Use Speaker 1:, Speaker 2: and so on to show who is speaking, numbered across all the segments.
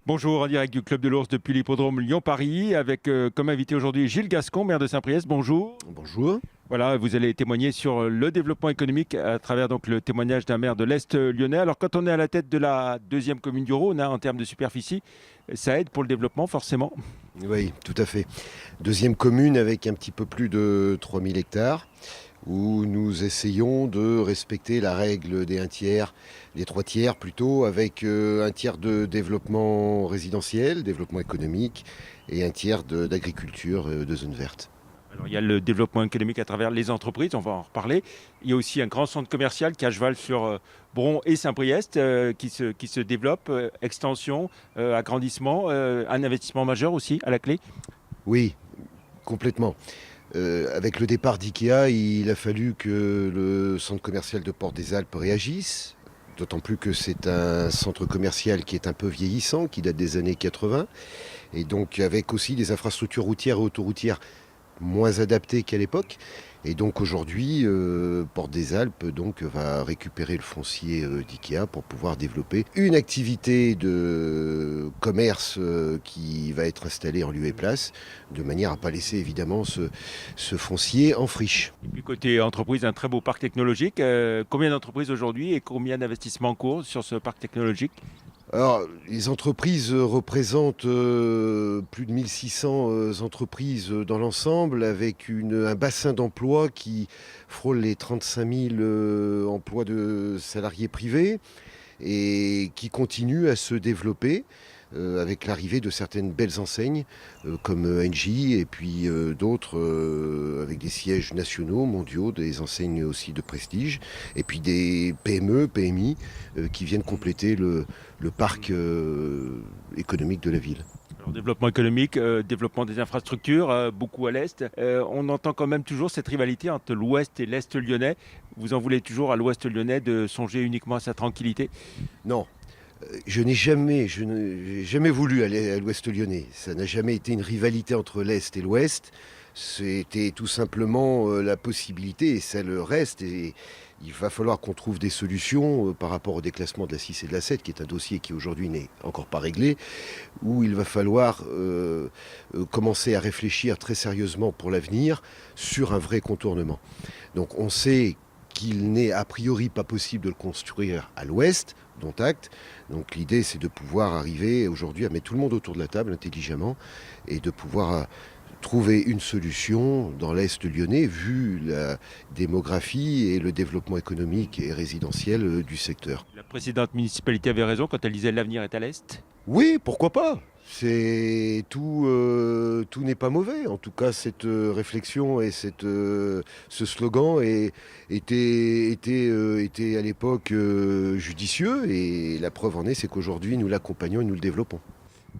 Speaker 1: Bonjour, en direct du Club de l'Ours depuis l'hippodrome Lyon-Paris, avec comme invité aujourd'hui Gilles Gascon, maire de Saint-Priest. Bonjour.
Speaker 2: Bonjour.
Speaker 1: Voilà, vous allez témoigner sur le développement économique à travers donc le témoignage d'un maire de l'Est lyonnais. Alors quand on est à la tête de la deuxième commune du Rhône, en termes de superficie, ça aide pour le développement forcément.
Speaker 2: Oui, tout à fait. Deuxième commune avec un petit peu plus de 3000 hectares, où nous essayons de respecter la règle des 1 tiers, des 3 tiers plutôt, avec 1 tiers de développement résidentiel, développement économique, et 1 tiers d'agriculture, de zones vertes.
Speaker 1: Alors il y a le développement économique à travers les entreprises, on va en reparler. Il y a aussi un grand centre commercial qui est à cheval sur Bron et Saint-Priest qui se développe, extension, agrandissement, un investissement majeur aussi à la clé.
Speaker 2: Oui, complètement. Avec le départ d'IKEA, il a fallu que le centre commercial de Porte des Alpes réagisse. D'autant plus que c'est un centre commercial qui est un peu vieillissant, qui date des années 80. Et donc avec aussi des infrastructures routières et autoroutières moins adaptées qu'à l'époque. Et donc aujourd'hui, Porte des Alpes va récupérer le foncier d'IKEA pour pouvoir développer une activité de commerce qui va être installée en lieu et place, de manière à ne pas laisser évidemment ce foncier en friche.
Speaker 1: Et puis côté entreprise, un très beau parc technologique. Combien d'entreprises aujourd'hui et combien d'investissements en cours sur ce parc technologique?
Speaker 2: Alors, les entreprises représentent plus de 1600 entreprises dans l'ensemble, avec un bassin d'emploi qui frôle les 35 000 emplois de salariés privés et qui continue à se développer avec l'arrivée de certaines belles enseignes comme Engie et puis d'autres avec des sièges nationaux, mondiaux, des enseignes aussi de prestige, et puis des PME, PMI qui viennent compléter le parc économique de la ville.
Speaker 1: Alors, développement économique, développement des infrastructures, beaucoup à l'Est. On entend quand même toujours cette rivalité entre l'Ouest et l'Est lyonnais. Vous en voulez toujours à l'Ouest lyonnais de songer uniquement à sa tranquillité?
Speaker 2: Non, je n'ai jamais voulu aller à l'Ouest lyonnais. Ça n'a jamais été une rivalité entre l'Est et l'Ouest. C'était tout simplement la possibilité, et ça le reste. Et il va falloir qu'on trouve des solutions par rapport au déclassement de la 6 et de la 7, qui est un dossier qui aujourd'hui n'est encore pas réglé, où il va falloir commencer à réfléchir très sérieusement pour l'avenir sur un vrai contournement. Donc on sait qu'il n'est a priori pas possible de le construire à l'ouest, dont acte. Donc l'idée, c'est de pouvoir arriver aujourd'hui à mettre tout le monde autour de la table intelligemment et de pouvoir trouver une solution dans l'Est lyonnais, vu la démographie et le développement économique et résidentiel du secteur.
Speaker 1: La précédente municipalité avait raison quand elle disait l'avenir est à l'Est.
Speaker 2: Oui, pourquoi pas? C'est tout, tout n'est pas mauvais. En tout cas, cette réflexion et ce slogan était à l'époque judicieux, et la preuve en est, c'est qu'aujourd'hui, nous l'accompagnons et nous le développons.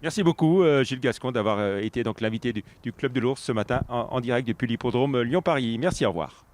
Speaker 1: Merci beaucoup Gilles Gascon d'avoir été donc l'invité du Club de l'Ours ce matin en direct depuis l'hippodrome Lyon-Paris. Merci, au revoir.